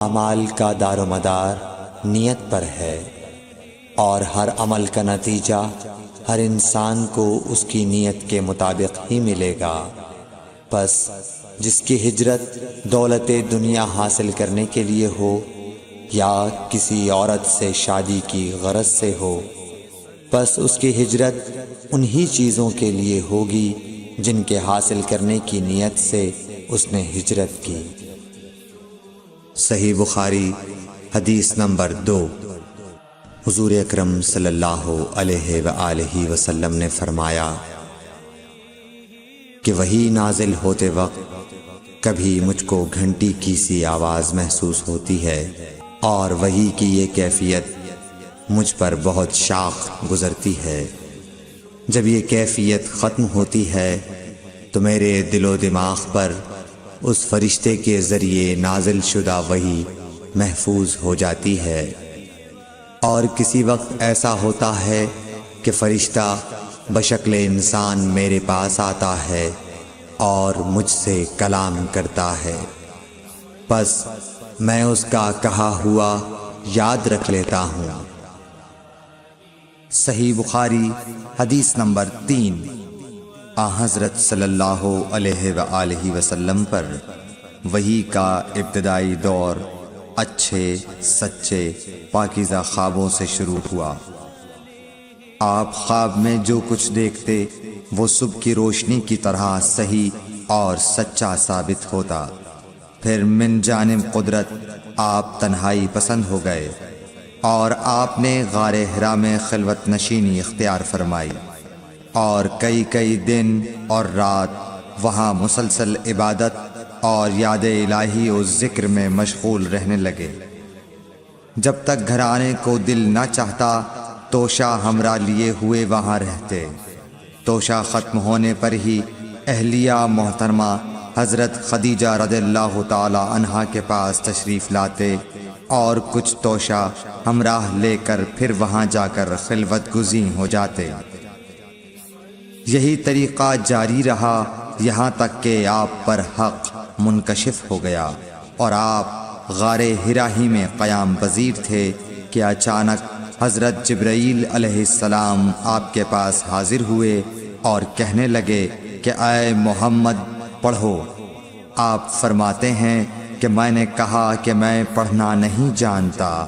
اعمال کا دار و مدار نیت پر ہے، اور ہر عمل کا نتیجہ ہر انسان کو اس کی نیت کے مطابق ہی ملے گا۔ پس جس کی ہجرت دولت دنیا حاصل کرنے کے لیے ہو یا کسی عورت سے شادی کی غرض سے ہو، پس اس کی ہجرت انہی چیزوں کے لیے ہوگی جن کے حاصل کرنے کی نیت سے اس نے ہجرت کی۔ صحیح بخاری حدیث نمبر 2۔ حضور اکرم صلی اللہ علیہ وآلہ وسلم نے فرمایا کہ وحی نازل ہوتے وقت کبھی مجھ کو گھنٹی کی سی آواز محسوس ہوتی ہے، اور وحی کی یہ کیفیت مجھ پر بہت شاخ گزرتی ہے۔ جب یہ کیفیت ختم ہوتی ہے تو میرے دل و دماغ پر اس فرشتے کے ذریعے نازل شدہ وحی محفوظ ہو جاتی ہے، اور کسی وقت ایسا ہوتا ہے کہ فرشتہ بشکل انسان میرے پاس آتا ہے اور مجھ سے کلام کرتا ہے، پس میں اس کا کہا ہوا یاد رکھ لیتا ہوں۔ صحیح بخاری حدیث نمبر 3۔ حضرت صلی اللہ علیہ وآلہ وسلم پر وحی کا ابتدائی دور اچھے سچے پاکیزہ خوابوں سے شروع ہوا۔ آپ خواب میں جو کچھ دیکھتے وہ صبح کی روشنی کی طرح صحیح اور سچا ثابت ہوتا۔ پھر من جانب قدرت آپ تنہائی پسند ہو گئے، اور آپ نے غار حرا میں خلوت نشینی اختیار فرمائی، اور کئی دن اور رات وہاں مسلسل عبادت اور یاد الہی و ذکر میں مشغول رہنے لگے۔ جب تک گھر آنے کو دل نہ چاہتا توشہ ہمراہ لیے ہوئے وہاں رہتے۔ توشہ ختم ہونے پر ہی اہلیہ محترمہ حضرت خدیجہ رضی اللہ تعالی عنہا کے پاس تشریف لاتے، اور کچھ توشہ ہمراہ لے کر پھر وہاں جا کر خلوت گزین ہو جاتے۔ یہی طریقہ جاری رہا یہاں تک کہ آپ پر حق منکشف ہو گیا، اور آپ غار حرا ہی میں قیام پذیر تھے کہ اچانک حضرت جبرائیل علیہ السلام آپ کے پاس حاضر ہوئے اور کہنے لگے کہ اے محمد پڑھو۔ آپ فرماتے ہیں کہ میں نے کہا کہ میں پڑھنا نہیں جانتا۔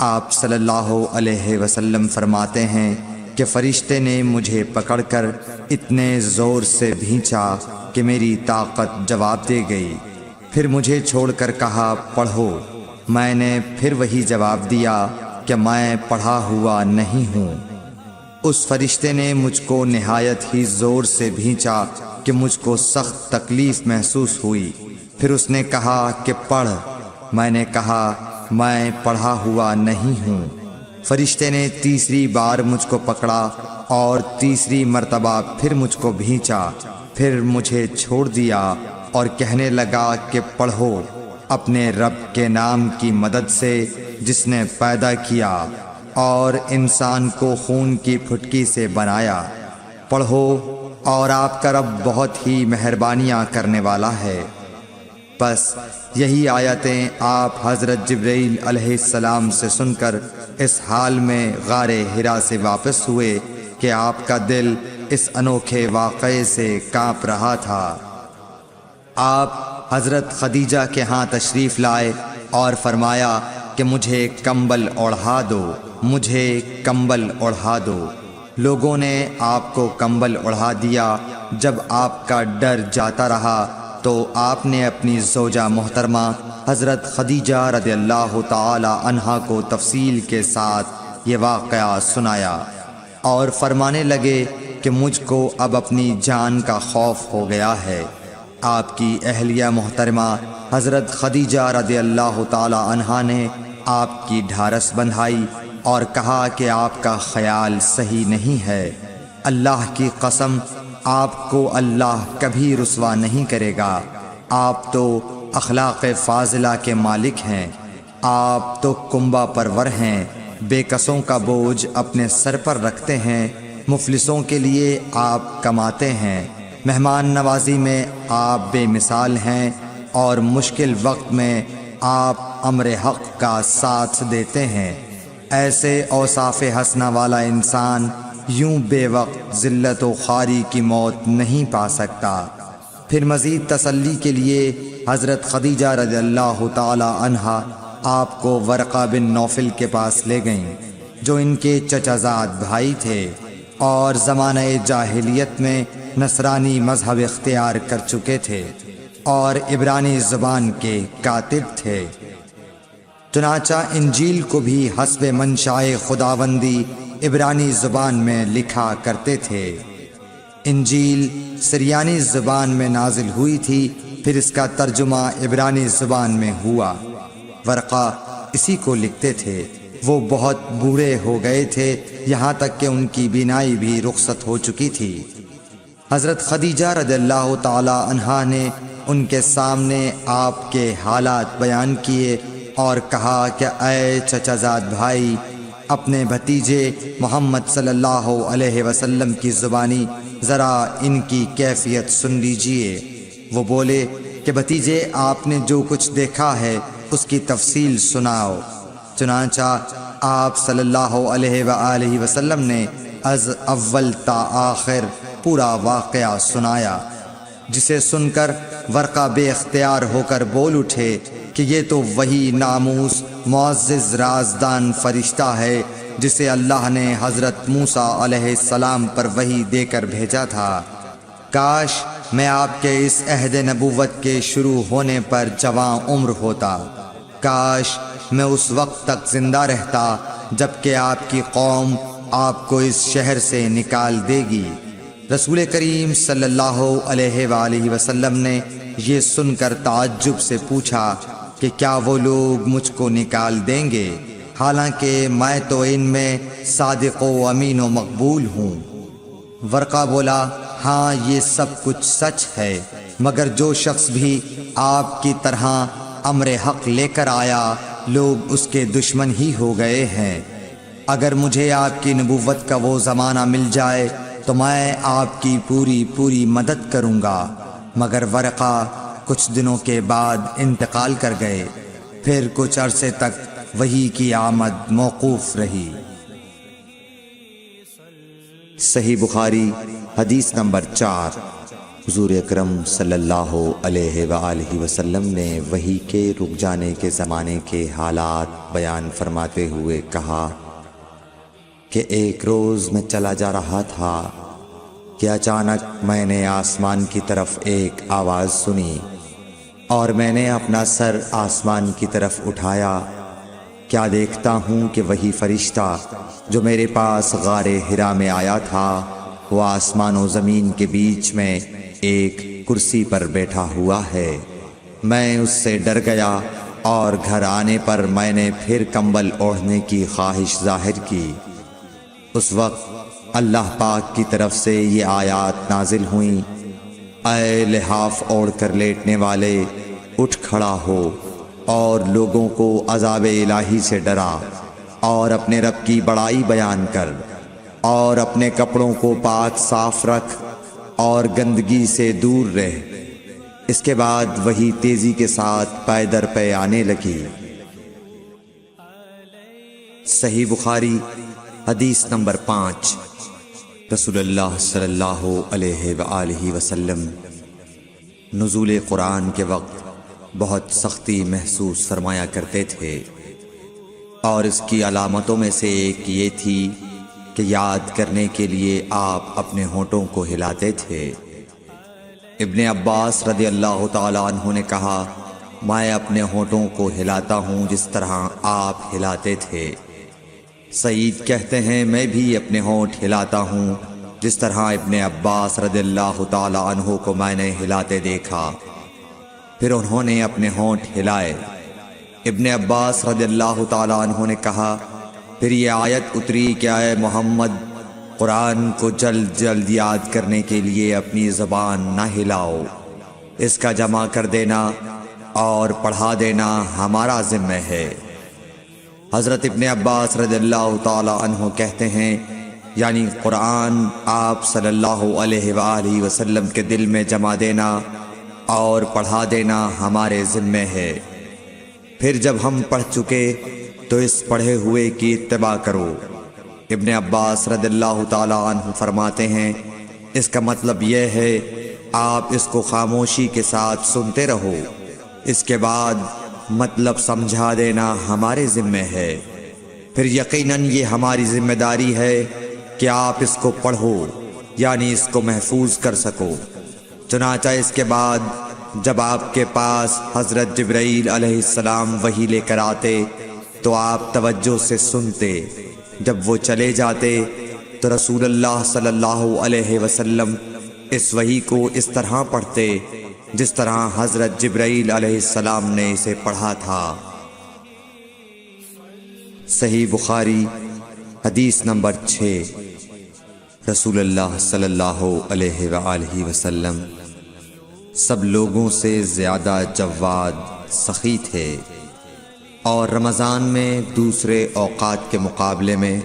آپ صلی اللہ علیہ وسلم فرماتے ہیں کہ فرشتے نے مجھے پکڑ کر اتنے زور سے بھینچا کہ میری طاقت جواب دے گئی۔ پھر مجھے چھوڑ کر کہا پڑھو۔ میں نے پھر وہی جواب دیا کہ میں پڑھا ہوا نہیں ہوں۔ اس فرشتے نے مجھ کو نہایت ہی زور سے بھینچا کہ مجھ کو سخت تکلیف محسوس ہوئی۔ پھر اس نے کہا کہ پڑھ۔ میں نے کہا میں پڑھا ہوا نہیں ہوں۔ فرشتے نے تیسری بار مجھ کو پکڑا اور تیسری مرتبہ پھر مجھ کو بھینچا، پھر مجھے چھوڑ دیا اور کہنے لگا کہ پڑھو اپنے رب کے نام کی مدد سے جس نے پیدا کیا اور انسان کو خون کی پھٹکی سے بنایا۔ پڑھو اور آپ کا رب بہت ہی مہربانیاں کرنے والا ہے۔ پس یہی آیتیں آپ حضرت جبرائیل علیہ السلام سے سن کر اس حال میں غار حرا سے واپس ہوئے کہ آپ کا دل اس انوکھے واقعے سے کانپ رہا تھا۔ آپ حضرت خدیجہ کے ہاں تشریف لائے اور فرمایا کہ مجھے کمبل اوڑھا دو، مجھے کمبل اوڑھا دو۔ لوگوں نے آپ کو کمبل اوڑھا دیا۔ جب آپ کا ڈر جاتا رہا تو آپ نے اپنی زوجہ محترمہ حضرت خدیجہ رضی اللہ تعالی عنہا کو تفصیل کے ساتھ یہ واقعہ سنایا، اور فرمانے لگے کہ مجھ کو اب اپنی جان کا خوف ہو گیا ہے۔ آپ کی اہلیہ محترمہ حضرت خدیجہ رضی اللہ تعالی عنہا نے آپ کی ڈھارس بندھائی اور کہا کہ آپ کا خیال صحیح نہیں ہے۔ اللہ کی قسم آپ کو اللہ کبھی رسوا نہیں کرے گا۔ آپ تو اخلاق فاضلہ کے مالک ہیں، آپ تو کنبہ پرور ہیں، بے کسوں کا بوجھ اپنے سر پر رکھتے ہیں، مفلسوں کے لیے آپ کماتے ہیں، مہمان نوازی میں آپ بے مثال ہیں، اور مشکل وقت میں آپ امر حق کا ساتھ دیتے ہیں۔ ایسے اوصاف حسنہ والا انسان یوں بے وقت ذلت و خواری کی موت نہیں پا سکتا۔ پھر مزید تسلی کے لیے حضرت خدیجہ رضی اللہ تعالی عنہا آپ کو ورقہ بن نوفل کے پاس لے گئیں، جو ان کے چچا زاد بھائی تھے اور زمانہ جاہلیت میں نصرانی مذہب اختیار کر چکے تھے اور عبرانی زبان کے کاتب تھے۔ چنانچہ انجیل کو بھی حسب منشائے خداوندی عبرانی زبان میں لکھا کرتے تھے۔ انجیل سریانی زبان میں نازل ہوئی تھی، پھر اس کا ترجمہ عبرانی زبان میں ہوا۔ ورقہ اسی کو لکھتے تھے۔ وہ بہت بوڑھے ہو گئے تھے، یہاں تک کہ ان کی بینائی بھی رخصت ہو چکی تھی۔ حضرت خدیجہ رضی اللہ تعالی عنہا نے ان کے سامنے آپ کے حالات بیان کیے اور کہا کہ اے چچا زاد بھائی، اپنے بھتیجے محمد صلی اللہ علیہ وسلم کی زبانی ذرا ان کی کیفیت سن لیجئے۔ وہ بولے کہ بھتیجے، آپ نے جو کچھ دیکھا ہے اس کی تفصیل سناؤ۔ چنانچہ آپ صلی اللہ علیہ وآلہ وسلم نے از اول تا آخر پورا واقعہ سنایا، جسے سن کر ورقہ بے اختیار ہو کر بول اٹھے کہ یہ تو وہی ناموس معزز رازدان فرشتہ ہے جسے اللہ نے حضرت موسیٰ علیہ السلام پر وحی دے کر بھیجا تھا۔ کاش میں آپ کے اس عہد نبوت کے شروع ہونے پر جواں عمر ہوتا، کاش میں اس وقت تک زندہ رہتا جبکہ آپ کی قوم آپ کو اس شہر سے نکال دے گی۔ رسول کریم صلی اللہ علیہ وآلہ وسلم نے یہ سن کر تعجب سے پوچھا کہ کیا وہ لوگ مجھ کو نکال دیں گے، حالانکہ میں تو ان میں صادق و امین و مقبول ہوں۔ ورقہ بولا، ہاں یہ سب کچھ سچ ہے، مگر جو شخص بھی آپ کی طرح امر حق لے کر آیا لوگ اس کے دشمن ہی ہو گئے ہیں۔ اگر مجھے آپ کی نبوت کا وہ زمانہ مل جائے تو میں آپ کی پوری مدد کروں گا۔ مگر ورقہ کچھ دنوں کے بعد انتقال کر گئے، پھر کچھ عرصے تک وحی کی آمد موقوف رہی۔ صحیح بخاری حدیث نمبر 4۔ حضور اکرم صلی اللہ علیہ وآلہ وسلم نے وحی کے رک جانے کے زمانے کے حالات بیان فرماتے ہوئے کہا کہ ایک روز میں چلا جا رہا تھا کہ اچانک میں نے آسمان کی طرف ایک آواز سنی اور میں نے اپنا سر آسمان کی طرف اٹھایا۔ کیا دیکھتا ہوں کہ وہی فرشتہ جو میرے پاس غار حرا میں آیا تھا وہ آسمان و زمین کے بیچ میں ایک کرسی پر بیٹھا ہوا ہے۔ میں اس سے ڈر گیا اور گھر آنے پر میں نے پھر کمبل اوڑھنے کی خواہش ظاہر کی۔ اس وقت اللہ پاک کی طرف سے یہ آیات نازل ہوئیں، اے لحاف اوڑھ کر لیٹنے والے، اٹھ کھڑا ہو اور لوگوں کو عذاب الہی سے ڈرا اور اپنے رب کی بڑائی بیان کر اور اپنے کپڑوں کو پاک صاف رکھ اور گندگی سے دور رہ۔ اس کے بعد وہی تیزی کے ساتھ پے در پے آنے لگی۔ صحیح بخاری حدیث نمبر 5۔ رسول اللہ صلی اللہ علیہ وآلہ وسلم نزول قرآن کے وقت بہت سختی محسوس فرمایا کرتے تھے، اور اس کی علامتوں میں سے ایک یہ تھی کہ یاد کرنے کے لیے آپ اپنے ہونٹوں کو ہلاتے تھے۔ ابن عباس رضی اللہ تعالی عنہ نے کہا، میں اپنے ہونٹوں کو ہلاتا ہوں جس طرح آپ ہلاتے تھے۔ سعید کہتے ہیں، میں بھی اپنے ہونٹ ہلاتا ہوں جس طرح ابن عباس رضی اللہ تعالی عنہ کو میں نے ہلاتے دیکھا۔ پھر انہوں نے اپنے ہونٹ ہلائے۔ ابن عباس رضی اللہ تعالی عنہ نے کہا، پھر یہ آیت اتری کہ اے محمد، قرآن کو جلد جلد یاد کرنے کے لیے اپنی زبان نہ ہلاؤ، اس کا جمع کر دینا اور پڑھا دینا ہمارا ذمہ ہے۔ حضرت ابن عباس رضی اللہ تعالی عنہ کہتے ہیں، یعنی قرآن آپ صلی اللہ علیہ وآلہ وسلم کے دل میں جمع دینا اور پڑھا دینا ہمارے ذمہ ہے۔ پھر جب ہم پڑھ چکے تو اس پڑھے ہوئے کی اتباع کرو۔ ابن عباس رضی اللہ تعالی عنہ فرماتے ہیں اس کا مطلب یہ ہے آپ اس کو خاموشی کے ساتھ سنتے رہو، اس کے بعد مطلب سمجھا دینا ہمارے ذمہ ہے، پھر یقیناً یہ ہماری ذمہ داری ہے کہ آپ اس کو پڑھو، یعنی اس کو محفوظ کر سکو۔ چنانچہ اس کے بعد جب آپ کے پاس حضرت جبرائیل علیہ السلام وحی لے کر آتے تو آپ توجہ سے سنتے، جب وہ چلے جاتے تو رسول اللہ صلی اللہ علیہ وسلم اس وحی کو اس طرح پڑھتے جس طرح حضرت جبرائیل علیہ السلام نے اسے پڑھا تھا۔ صحیح بخاری حدیث نمبر 6۔ رسول اللہ صلی اللہ علیہ وآلہ وسلم سب لوگوں سے زیادہ جواد سخی تھے، اور رمضان میں دوسرے اوقات کے مقابلے میں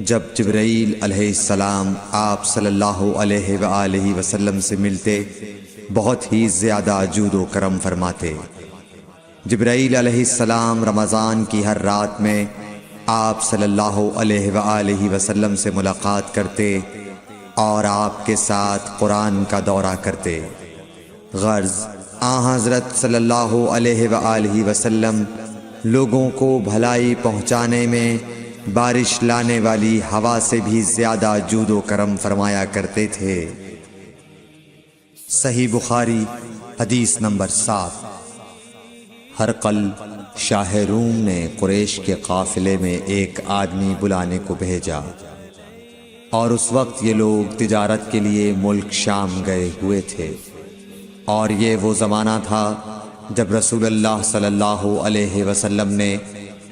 جب جبرائیل علیہ السلام آپ صلی اللہ علیہ وآلہ وسلم سے ملتے بہت ہی زیادہ جود و کرم فرماتے۔ جبرائیل علیہ السلام رمضان کی ہر رات میں آپ صلی اللہ علیہ وآلہ وسلم سے ملاقات کرتے اور آپ کے ساتھ قرآن کا دورہ کرتے۔ غرض حضرت صلی اللہ علیہ وآلہ وسلم لوگوں کو بھلائی پہنچانے میں بارش لانے والی ہوا سے بھی زیادہ جود و کرم فرمایا کرتے تھے۔ صحیح بخاری حدیث نمبر 7۔ ہرقل شاہ روم نے قریش کے قافلے میں ایک آدمی بلانے کو بھیجا، اور اس وقت یہ لوگ تجارت کے لیے ملک شام گئے ہوئے تھے، اور یہ وہ زمانہ تھا جب رسول اللہ صلی اللہ علیہ وسلم نے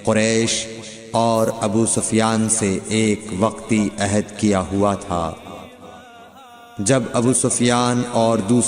قریش اور ابو سفیان سے ایک وقتی عہد کیا ہوا تھا۔ جب ابو سفیان اور دوسرے